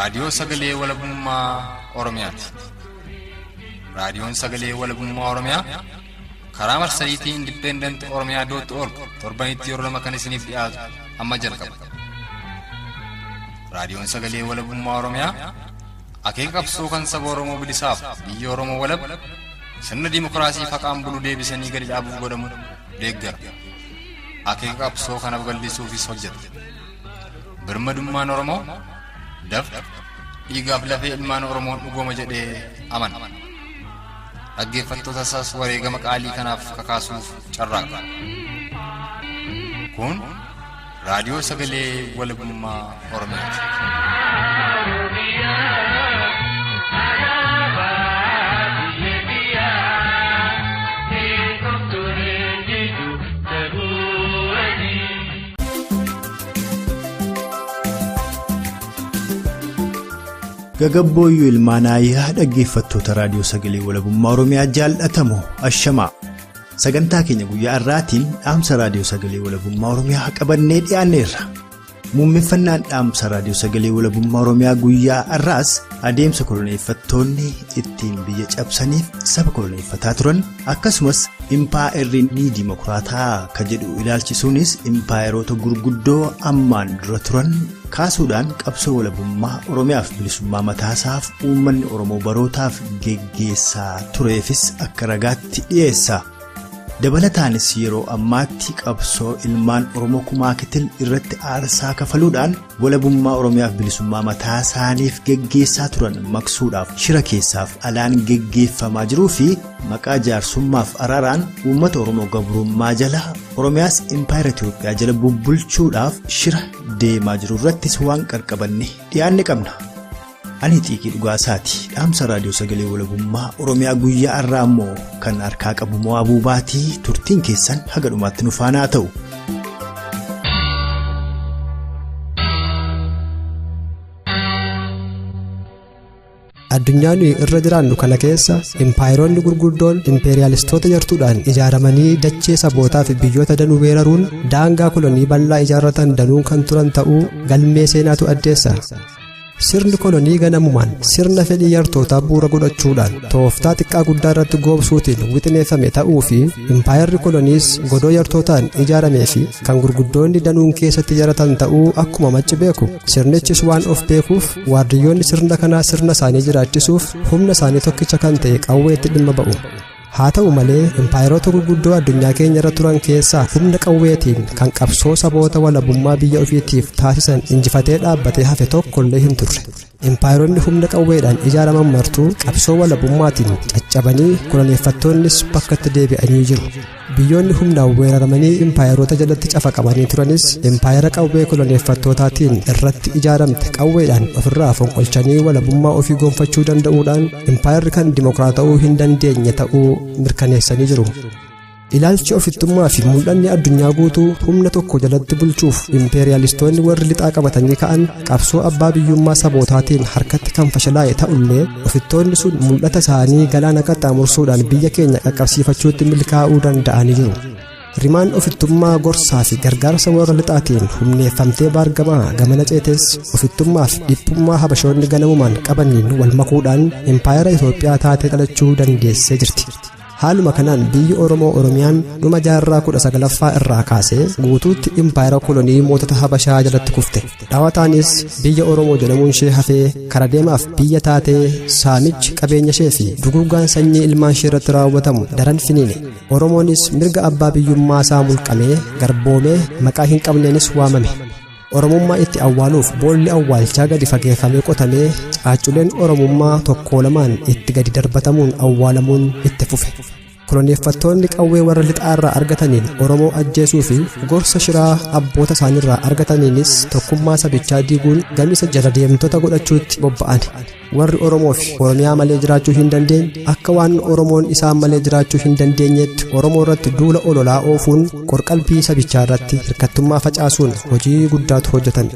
raadiyoo sagalee walabummaa Oromiyaati. Raadiyoon sagalee walabummaa Oromiyaa karaa marsariitii independent.org torbanitti yeroo lama kan isiniif dhiyaatu amma jalqaba. Raadiyoon sagalee walabummaa Oromiyaa akeeka qabsoo kan saba Oromoo bilisaaf biyya Oromoo walab sirna diimokiraasii faqaan bulu deebisanii gadi dhaabuuf godhamu deeggara. Akeeka qabsoo kana babal'isuufis hojjeta. Birmadummaan Oromoo dafqa dhiigaaf lafee ilmaan Oromoon dhugooma jedhee amana. Dhaggeeffattoota isaas wareegama qaalii kanaaf kakaasuuf carraaqa. Kun raadiyoo sagalee walabummaa Oromiyaati. Gagabbooyyuu ilmaanaayaa dhaggeeffattoota raadiyoo sagalee walabummaa Oromiyaa jaallatamoo ashamaa. Sagantaa keenya guyyaa irraatiin dhaamsa raadiyoo sagalee walabummaa Oromiyaa qabannee dhiyaanneerra. Muummeffannaan dhaamsa raadiyoo sagalee walabummaa Oromiyaa guyyaa irraas adeemsa koloneeffattoonni ittiin biyya cabsaniif saba koloneeffataa turan akkasumas impaayerri diimokiraata'aa ka jedhu ilaalchisuunis impaayeroota gurguddoo ammaan dura turan kaasuudhaan qabsoo walabummaa Oromiyaaf bilisummaa mataasaaf uummanni Oromoo barootaaf geggeessaa tureefis akka ragaatti dhiyeessa. Dabalataanis yeroo ammaatti qabsoo ilmaan Oromoo kumaakitil irratti aarsaa kafaluudhaan walabummaa Oromiyaaf bilisummaa mataasaaniif geggeessaa turan maqsuudhaaf shira keessaaf alaan geggeeffamaa jiruu fi maqaa jaarsummaaf araaraan uummata Oromoo gabrummaa jala Oromiyaas Impaayera Itoophiyaa jala bubbulchuudhaaf shira deemaa jiru irrattis waan qarqabanne dhiyaanne qabna. Ani xiiqii dhugaasaati. Dhaamsa raadiyoo sagalee walabummaa Oromiyaa guyyaa irraa immoo kan harkaa qabu mo'abuu baatii turtiin keessan haga dhumaatti nu faana ta'u. Addunyaan irra jiraannu kana keessa impaayerootni gurguddoon impeeriyaalistoota yartuudhaan ijaaramanii dachee sabootaaf biyyoota danuu weeraruun daangaa kolonii bal'aa ijaarratan danuun kan turan ta'uu galmee seenaatu addeessa. Sirni kolonii ganamumaan sirna fedhii yartootaa bu'uura godhachuudhaan tooftaa xiqqaa guddaa irratti goobsuutiin wixineeffame ta'uu fi impaayerri koloniis godoo yartootaan ijaaramee fi kan gurguddoonni danuun keessatti ijaarratan ta'uu akkuma macci beeku sirnichis waan of beekuuf waardiyyoonni sirna kanaa sirna isaanii jiraachisuuf humna isaanii tokkicha kan ta'e qawweetti dhimma ba'u. Haa ta'u malee impaayeroota gurguddoo addunyaa keenya irra turan keessaa humna qawweetiin kan qabsoo saboota walabummaa biyya ofiitiif taasisan injifatee dhaabbatee hafe tokkollee hin turre. Impaayeroonni humna qawweedhaan ijaaraman martuu qabsoo walabummaatiin caccabanii koloneeffattoonnis bakkatti deebi'anii jiru. Biyyoonni humnaan weeraramanii impaayeroota jalatti cafaqamanii turanis impaayera qawwee koloneeffattootaatiin irratti ijaaramte qawweedhaan ofirraa fonqolchanii walabummaa ofii gonfachuu danda'uudhaan impaayerri kan diimokiraata'uu hin dandeenye ta'uu mirkaneessanii jiru. Ilaalchi ofittummaa fi mul'anni addunyaa guutuu humna tokko jalatti bulchuuf impeeriyaalistoonni warri lixaa qabatanii ka'an qabsoo abbaa biyyummaa sabootaatiin harkatti kan fashalaa'e ta'ullee ofittoonni sun mul'ata isaanii galaana qaxxaamursuudhaan biyya keenya qaqqabsiifachuutti milkaa'uu danda'anii jiru. Rimaan ofittummaa gorsaa fi gargaarsa warra lixaatiin humneeffamtee baargamaa gamana ceetes ofittummaa fi dhiphummaa habashoonni ganamumaan qabaniin wal makuudhaan impaayera Itoophiyaa taatee dhalachuu dandeessee jirti. Haaluma kanaan biyyi Oromoo Oromiyaan dhuma jaarraa 19ffaa irraa kaasee guutuutti Impaayera Kolonii Mootota Habashaa jalatti kufte. Dhaawataanis biyya Oromoo jedhamuun ishee hafee kara deemaaf biyya taatee saamichi qabeenya ishee fi duguuggaan sanyii ilmaan ishee irratti raawwatamu daran finiine. Oromoonis mirga abbaa biyyummaa isaa mulqamee garboomee maqaa hin qabneenis waamame. Oromummaa itti awwaaluuf boolli awwaalchaa gadi fageeffamee qotamee caacculeen Oromummaa tokko lamaan itti gadi darbatamuun awwaalamuun itti fufe. Koloneeffattoonni qawwee warra lixaarraa argataniin Oromoo ajjeesuu fi gorsa shiraa abboota isaaniirraa argataniinis tokkummaa sabichaa diiguun gamisa jala deemtota godhachuutti bobba'an. Warri Oromoo fi Oromiyaa malee jiraachuu hin dandeenye akka waan Oromoon isaan malee jiraachuu hin dandeenyetti Oromoo irratti duula ololaa oofuun qorqalbii sabichaa irratti hirkattummaa facaasuun hojii guddaatu hojjetan.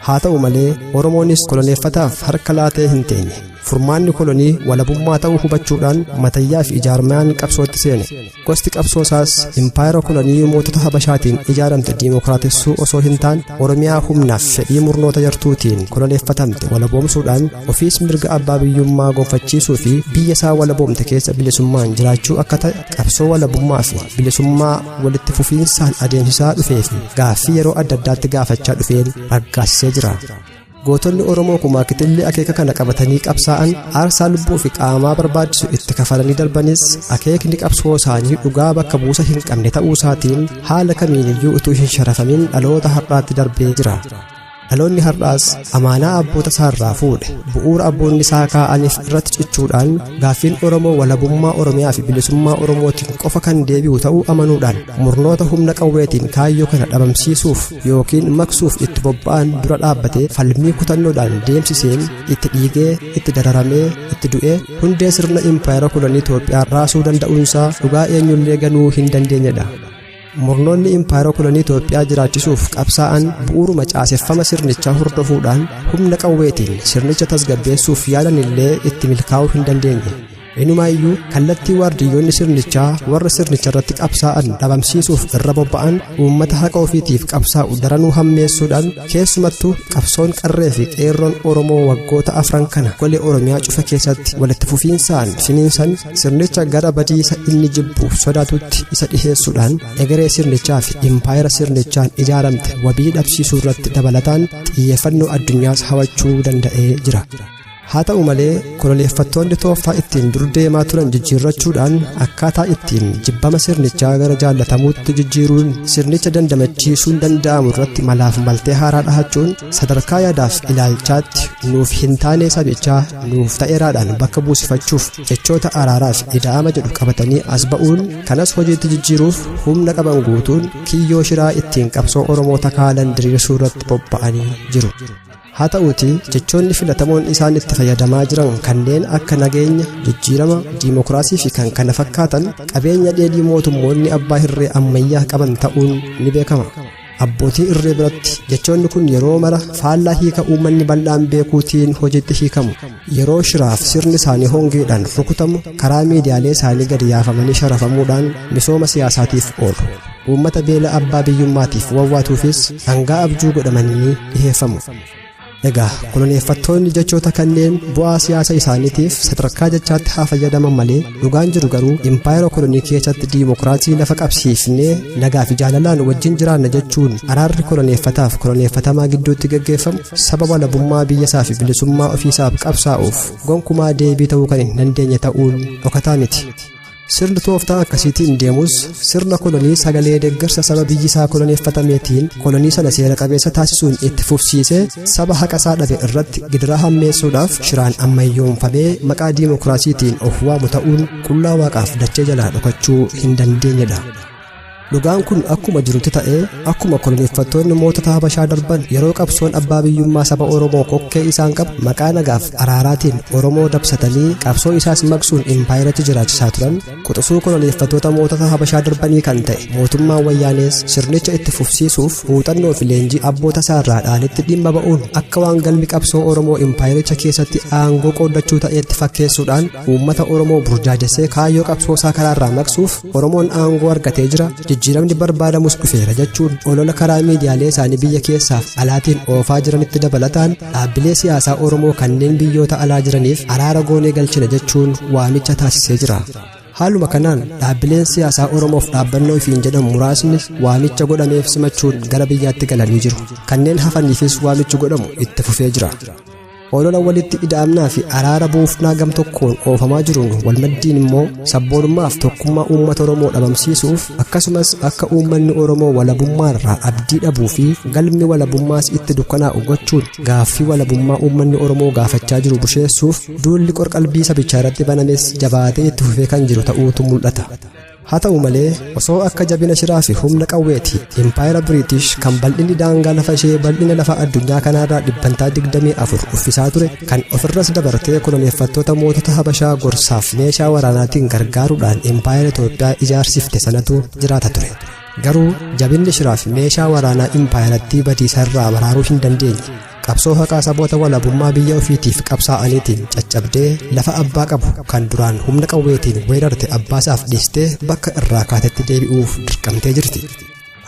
Haa ta'u malee Oromoonis koloneeffataaf harka laatee hin teenye. furmaanni kolonii walabummaa ta'uu hubachuudhaan matayyaa fi ijaarmaan qabsootti seene. Gosti qabsoosaas Impaayera Kolonii Mootota Habashaatiin ijaaramte diimokiraatessuu osoo hin taane Oromiyaa humnaaf fedhii murnoota yartuutiin koloneeffatamte walaboomsuudhaan ofiis mirga abbaa biyyummaa gonfachiisuu fi biyya isaa walaboomte keessa bilisummaan jiraachuu akka ta'e qabsoo walabummaa fi bilisummaa walitti fufiinsaan adeemsisaa dhufee fi gaaffii yeroo adda addaatti gaafachaa dhufeen raggaasisee jira. Gootonni Oromoo kumaa kitillee akeeka kana qabatanii qabsaa'an aarsaa lubbuu fi qaamaa barbaachisu itti kafalanii darbanis akeekni qabsoo isaanii dhugaa bakka buusa hin qabne ta'uu isaatiin haala kamiiniyyuu utuu hin sharafamin dhaloota har'aatti darbee jira. Dhaloonni har'aas amaanaa abboota isaarraa fuudhe bu'uura abboonni isaa kaa'aniif irratti cichuudhaan gaaffiin Oromoo walabummaa Oromiyaa fi bilisummaa Oromootiin qofa kan deebi'u ta'uu amanuudhaan murnoota humna qawweetiin kaayyoo kana dhabamsiisuuf yookiin maksuuf itti bobba'an dura dhaabbatee falmii kutannoodhaan deemsiseen itti dhiigee itti dararamee itti du'ee hundee sirna Impaayera Kolonii Itoophiyaa raasuu danda'uunsaa dhugaa eenyullee ganuu hin dandeenyedha. Murnoonni Impaayera Kolonii Itoophiyaa jiraachisuuf qabsaa'an bu'uuruma caaseffama sirnichaa hordofuudhaan humna qawweetiin sirnicha tasgabbeessuuf yaalanillee itti milkaa'uu hin dandeenye. Inumaayyuu kallattii waardiyyoonni sirnichaa warra sirnicha irratti qabsaa'an dhabamsiisuuf irra bobba'an uummata haqa ofiitiif qabsaa'u daranuu hammeessuudhaan keessumattuu qabsoon qarree fi qeerroon Oromoo waggoota afran kana golee Oromiyaa cufa keessatti walitti fufiinsaan finiinsan sirnicha gara badiisa inni jibbuuf sodaatutti isa dhiheessuudhaan egeree sirnichaa fi impaayera sirnichaan ijaaramte wabii dhabsiisuu irratti dabalataan xiyyeeffannoo addunyaas hawachuu danda'ee jira. Haa ta'u malee koloneeffattoonni tooftaa ittiin dur deemaa turan jijjiirrachuudhaan akkaataa ittiin jibbama sirnichaa gara jaallatamuutti jijjiiruun sirnicha dandamachiisuun danda'amu irratti malaaf maltee haaraa dhahachuun sadarkaa yaadaaf ilaalchaatti nuuf hin taane sabichaa nuuf ta'eeraadhaan bakka buusifachuuf jechoota araaraa fi ida'ama jedhu qabatanii as ba'uun kanas hojiitti jijjiiruuf humna qaban guutuun kiyyoo shiraa ittiin qabsoo Oromoo takaalan diriirsuu irratti bobba'anii jiru. Haa ta'uuti jechoonni filatamoon isaan itti fayyadamaa jiran kanneen akka nageenya, jijjiirama, diimokiraasii fi kan kana fakkaatan qabeenya dheedhii mootummoonni abbaa irree ammayyaa qaban ta'uun ni beekama. Abbootii irree biratti jechoonni kun yeroo mara faallaa hiika uummanni bal'aan beekuutiin hojiitti hiikamu. Yeroo shiraaf sirni isaanii hongeedhaan rukutamu karaa miidiyaalee isaanii gadi yaafamanii sharafamuudhaan misooma siyaasaatiif oolu. Uummata beela abbaa biyyummaatiif wawwaatuufis dhangaa abjuu godhamanii dhiheeffamu. Egaa koloneeffattoonni jechoota kanneen bu'aa siyaasa isaaniitiif sadarkaa jechaatti haa fayyadaman malee dhugaan jiru garuu Impaayera Kolonii keessatti diimokiraasii lafa qabsiifnee nagaa fi jaalalaan wajjin jiraanna jechuun araarri koloneeffataaf koloneeffatamaa gidduutti gaggeeffamu sababa walabummaa biyyasaa fi bilisummaa ofiisaaf qabsaa'uuf gonkumaa deebii ta'uu kan hin dandeenye ta'uun dhokataa miti. Sirni tooftaa akkasiitiin deemus sirna kolonii sagalee deeggarsa saba biyyisaa koloneeffatameetiin kolonii sana seera qabeessa taasisuun itti fufsiisee saba haqasaa dhabe irratti gidiraa hammeessuudhaaf shiraan ammayyoomfamee maqaa diimokiraasiitiin of waamu ta'uun qullaa waaqaaf dachee jalaa dhokachuu hin dandeenyedha. Dhugaan kun akkuma jirutti ta'ee akkuma koloneeffattoonni mootota Habashaa darban yeroo qabsoon abbaa biyyummaa saba Oromoo kokkee isaan qabu maqaa nagaaf araaraatiin Oromoo dabsatanii qabsoo isaas maqsuun impaayeratti jiraachisaa turan quxisuu koloneeffattoota mootota Habashaa darbanii kan ta'e mootummaan wayyaanees sirnicha itti fufsiisuuf muuxannoo fi leenjii abboota isaarraa dhaalitti dhimma ba'uun akka waan galmi qabsoo Oromoo impaayericha keessatti aangoo qooddachuu ta'etti fakkeessuudhaan uummata Oromoo burjaajessee kaayyoo qabsoo isaa karaarraa maqsuuf Oromoon aangoo argatee jira. Jijjiiramni barbaadamus dhufeera jechuun olola karaa miidiyaalee isaanii biyya keessaaf alaatiin oofaa jiranitti dabalataan dhaabbilee siyaasaa Oromoo kanneen biyyoota alaa jiraniif araara goonee galchina jechuun waamicha taasisee jira. Haaluma kanaan dhaabbileen siyaasaa Oromoof dhaabbannoo ofiin jedhamu muraasni waamicha godhameef simachuun gara biyyaatti galanii jiru. Kanneen hafaniifis waamichi godhamu itti fufee jira. Olola walitti ida'amnaa fi araara buufnaa gam tokkoon oofamaa jiruun walmaddiin immoo sabboonummaaf tokkummaa uummata Oromoo dhabamsiisuuf akkasumas akka uummanni Oromoo walabummaarraa abdii dhabuu fi galmi walabummaas itti dukkanaa'u gochuun gaaffii walabummaa uummanni Oromoo gaafachaa jiru busheessuuf duulli qorqalbii sabichaa irratti banames jabaatee itti fufee kan jiru ta'uutu mul'ata. Haa ta'u malee osoo akka jabina shiraa fi humna qawweeti Impaayera Biriitish kan bal'inni daangaa lafa ishee bal'ina lafa addunyaa kanaarraa 24 uffisaa ture kan ofirras dabartee koloneeffattoota mootota Habashaa gorsaaf meeshaa waraanaatiin gargaaruudhaan Impaayera Itoophiyaa ijaarsifte sanatu jiraata ture. Garuu jabinni shiraa fi meeshaa waraanaa impaayeratti badiisa irraa baraaruu hin dandeenye. qabsoo haqaa saboota walabummaa biyya ofiitiif qabsaa'aniitiin caccabdee lafa abbaa qabu kan duraan humna qawweetiin weerarte abbaasaaf dhiistee bakka irraa kaatetti deebi'uuf dirqamtee jirti.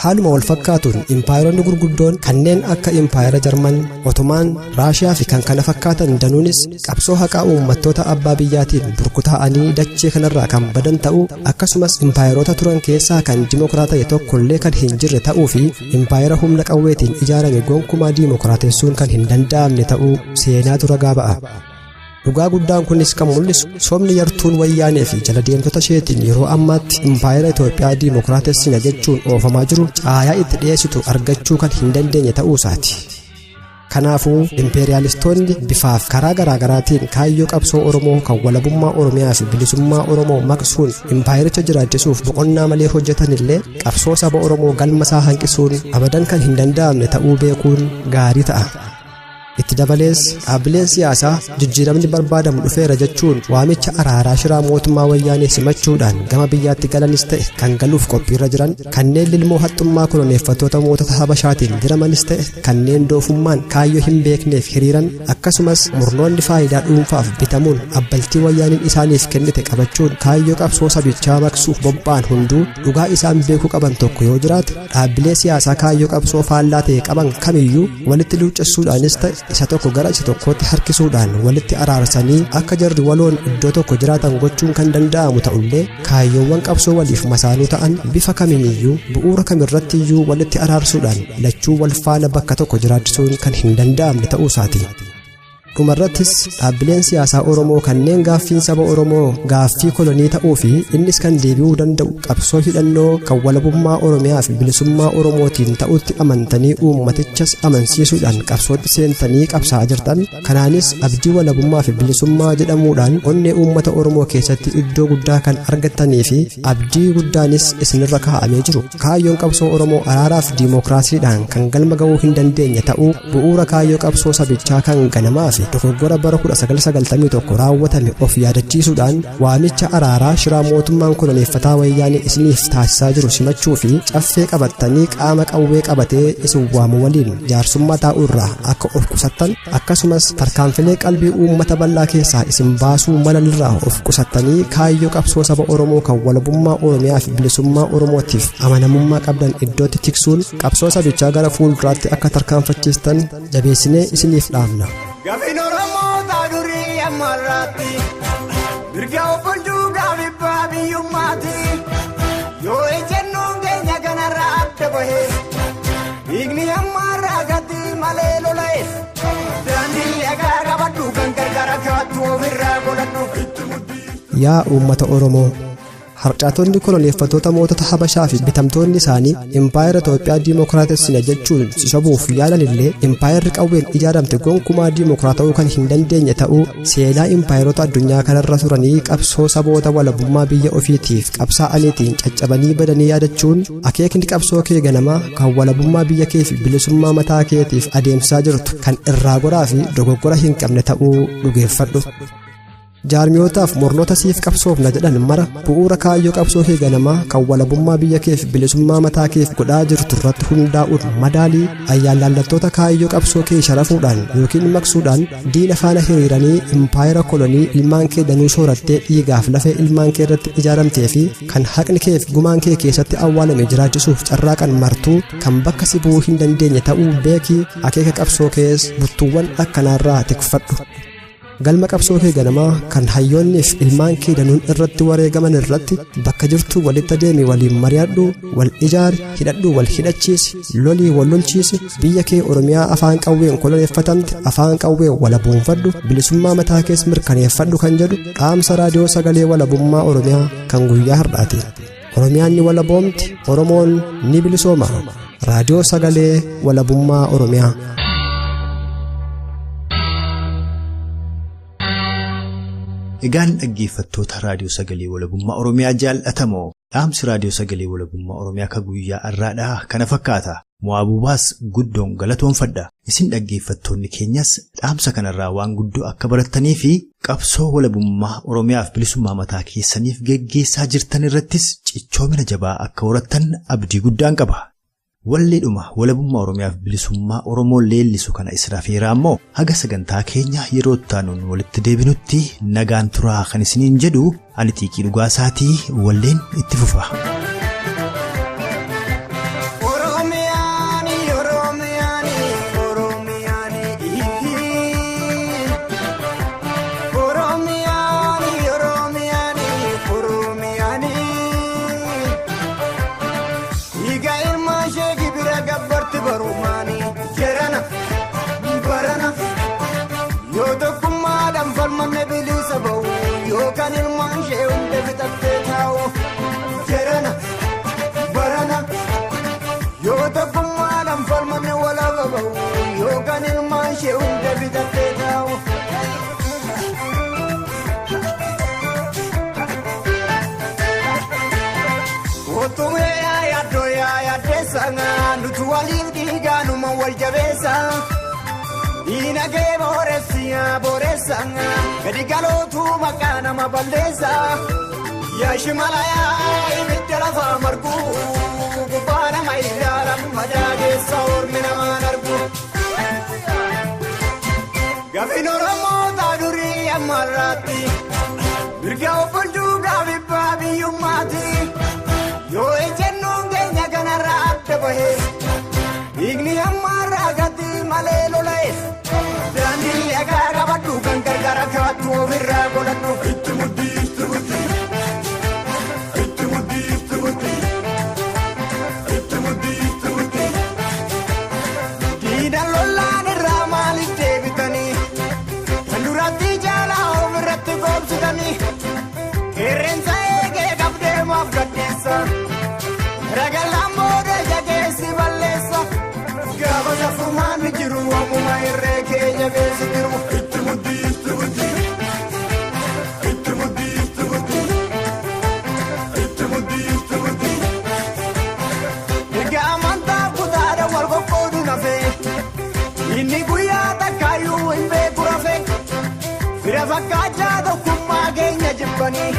Haaluma wal fakkaatuun impaayeroonni gurguddoon kanneen akka impaayera Jarman, Otomaan, Raashiyaa fi kan kana fakkaatan danuunis qabsoo haqaa uummattoota abbaa biyyaatiin burkutaa'anii dachee kanarraa kan badan ta'uu akkasumas impaayeroota turan keessaa kan diimokiraata'e tokkollee kan hin jirre ta'uu fi impaayera humna qawweetiin ijaarame gonkumaa diimokiraatessuun kan hin danda'amne ta'uu seenaatu ragaa ba'a. Dhugaa guddaan kunis kan mul'isu soomni yartuun wayyaanee fi jala deemtota isheetiin yeroo ammaatti impaayera Itoophiyaa diimokiraatessina jechuun oofamaa jiru caayaa itti dhiyeessitu argachuu kan hin dandeenye ta'uu isaati. Kanaafuu impeeriyaalistoonni bifaaf karaa garaagaraatiin kaayyoo qabsoo Oromoo kan walabummaa Oromiyaa fi bilisummaa Oromoo maqsuun impaayericha jiraachisuuf boqonnaa malee hojjetanillee qabsoo saba Oromoo galmasaa hanqisuun abadan kan hin danda'amne ta'uu beekuun gaarii ta'a. Itti dabalees dhaabbileen siyaasaa jijjiiramni barbaadamu dhufeera jechuun waamicha araaraa shiraa mootummaa wayyaanee simachuudhaan gama biyyaatti galanis ta'e kan galuuf qophiirra jiran kanneen lilmoo haxxummaa koloneeffattoota mootota Habashaatiin diramanis ta'e kanneen doofummaan kaayyoo hin beekneef hiriiran akkasumas murnoonni faayidaa dhuunfaaf bitamuun abbaltii wayyaaniin isaaniif kennite qabachuun kaayyoo qabsoo sabichaa maqsuuf bobba'an hunduu dhugaa isaan beekuu qaban tokko yoo jiraate dhaabbilee siyaasaa kaayyoo qabsoo faallaa ta'e qaban kamiyyuu walitti luuccessuudhaanis ta'e isa tokko gara isa tokkootti harkisuudhaan walitti araarsanii akka jarri waloon iddoo tokko jiraatan gochuun kan danda'amu ta'ullee kaayyoowwan qabsoo waliif masaanuu ta'an bifa kamiiniyyuu bu'uura kamirrattiyyuu walitti araarsuudhaan lachuu wal faana bakka tokko jiraachisuun kan hin danda'amne ta'uu isaati. Dhumarrattis dhaabbileen siyaasaa Oromoo kanneen gaaffiin saba Oromoo gaaffii kolonii ta'uu fi innis kan deebi'uu danda'u qabsoo hidhannoo kan walabummaa Oromiyaa fi bilisummaa Oromootiin ta'utti amantanii uummatichas amansiisuudhaan qabsootti seentanii qabsaa'aa jirtan kanaanis abdii walabummaa fi bilisummaa jedhamuudhaan onnee uummata Oromoo keessatti iddoo guddaa kan argattanii fi abdii guddaanis isinirra kaa'amee jiru. Kaayyoon qabsoo Oromoo araaraa fi diimokiraasiidhaan kan galma ga'uu hin dandeenye ta'uu bu'uura kaayyoo qabsoo sabichaa kan ganamaa fi dogoggora bara 1991 raawwatame of yaadachiisuudhaan waamicha araaraa shiraa mootummaan koloneeffataa wayyaanee isiniif taasisaa jiru simachuu fi caffee qabattanii qaama qawwee qabatee isin waamu waliin jaarsummaa taa'uu irraa akka of qusattan akkasumas tarkaanfilee qalbii uummata bal'aa keessaa isin baasuu malanirraa of qusattanii kaayyoo qabsoo saba Oromoo kan walabummaa Oromiyaa fi bilisummaa Oromootiif amanamummaa qabdan iddootti tiksuun qabsoo sabichaa gara fuulduraatti akka tarkaanfachiistan jabeessinee isiniif dhaamna. Gaafiin Oromoo taadurii ammarraatti mirga obbulchuu gaafibbaa biyyummaati yoo ejjennoon keenya kanarraa adda bahee dhiigni ammarraa gatti malee lola'e daandii dhagaa qabadhu kan gargaara kaattu ofirraa godhadhu. Yaa uummata Oromoo harcaatonni koloneeffattoota mootota Habashaa fi bitamtoonni isaanii impaayera Itoophiyaa diimokiraatessina jechuun sobuuf yaalanillee impaayerri qawween ijaaramte gonkumaa diimokiraata'uu kan hin dandeenye ta'uu seenaa impaayeroota addunyaa kanarra turanii qabsoo saboota walabummaa biyya ofiitiif qabsaa'aniitiin caccabanii badanii yaadachuun akeekni qabsoo kee ganamaa kan walabummaa biyya kee fi bilisummaa mataa keetiif adeemsaa jirtu kan irraa goraa fi dogoggora hin qabne ta'uu dhugeeffadhu. Jaarmiyootaaf mornoota siif qabsoofna jedhan mara bu'uura kaayyoo qabsoo kee ganamaa kan walabummaa biyya keef bilisummaa mataa keef godhaa jirtu irratti hundaa'uun madaalii ayyaanlallattoota kaayyoo qabsoo kee sharafuudhaan yookiin maqsuudhaan diina faana hiriiranii impaayera kolonii ilmaan kee danuu soorattee dhiigaaf lafee ilmaan kee irratti ijaaramtee fi kan haqni keef gumaan kee keessatti awwaalame jiraachisuuf carraaqan martuu kan bakka si bu'uu hin dandeenye ta'uu beekii akeeka qabsoo kees buttuuwwan akkanaarraa tikfadhu. Galma qabsoo kee ganamaa kan hayyoonniif ilmaan kee danuun irratti wareegaman irratti bakka jirtu walitti adeemi waliin mari'adhu wal ijaari hidhadhu wal hidhachiisi lolii wal lolchiisi biyya kee Oromiyaa afaan qawween koloneeffatamte afaan qawween walaboonfadhu bilisummaa mataa kees mirkaneeffadhu kan jedhu dhaamsa raadiyoo sagalee walabummaa Oromiyaa kan guyyaa har'aati. Oromiyaan ni walaboomti Oromoon ni bilisooma. Raadiyoo sagalee walabummaa Oromiyaa. Egaan dhaggeeffattoota raadiyoo sagalee walabummaa Oromiyaa jaallatamoo dhaamsi raadiyoo sagalee walabummaa Oromiyaa ka guyyaa har'aadhaa kana fakkaata. Mo'aabubaas guddoon galatoonfadha. Isin dhaggeeffattoonni keenyas dhaamsa kanarraa waan guddoo akka barattanii fi qabsoo walabummaa Oromiyaaf bilisummaa mataa keessaniif geggeessaa jirtan irrattis cichoomina jabaa akka horattan abdii guddaan qaba. walleedhuma walabummaa Oromiyaaf bilisummaa Oromoo leellisu kana israafeeraa immoo haga sagantaa keenya yeroo taanuun walitti deebinutti nagaan turaa kan isiniin jedhu ani Xiiqii Dhugaasaatii walleen itti fufa. Kan ilmaan ishee hunda bitattee taa'u jedhana barana yoo tokkummaadhaan falmanne walaaba ba'u yookaan ilmaan ishee hunda bitattee taa'u. Otumee yaaddoo yaaddeessa nuti waliin dhiigaanuma wal jabeessa. Diinagdee boreessa gadi galootu maqaa nama balleessa yaashi malayaa ibidda lafaa margu gubbaa nama ilaalan madaageessa ormi namaan argu. Gaaffiin Oromoota durii ammarraatti mirga obbulchuu gaafibbaa biyyummaati yoo ejjennoon keenya kanarra adda bahee dhiigni ammarraa gati malee lola'e. Daandii egaa qabadhu kan gargaara kaattu ofirraa godhadhu. Itti muddii itti muddii itti muddii itti muddii itti muddii itti muddii. Diinaan lollaan irraa maaliif deebitanii kan duratti jaalaa ofirratti goobsitanii qeerransa eegee qabdeemaaf gaddeessa ragalaan booda jageessi balleessa. Gaafa safrumaan ni jiru waamuma irree keenya beesi jiru. Itti muddii itti muddii itti muddii itti muddii itti muddii itti muddii. Egaa amantaa kutaadha wal qoqqoodu nafee inni guyyaa takkaayyuu hin beeku rafee fira fakkaachaa tokkummaa keenya jibbanii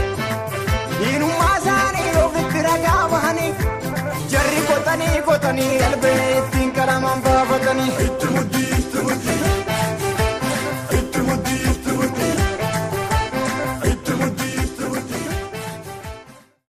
diinummaa isaanii ofitti ragaa bahanii jarri qotanii albee ittiin qalamaan baafatanii. Itti muddii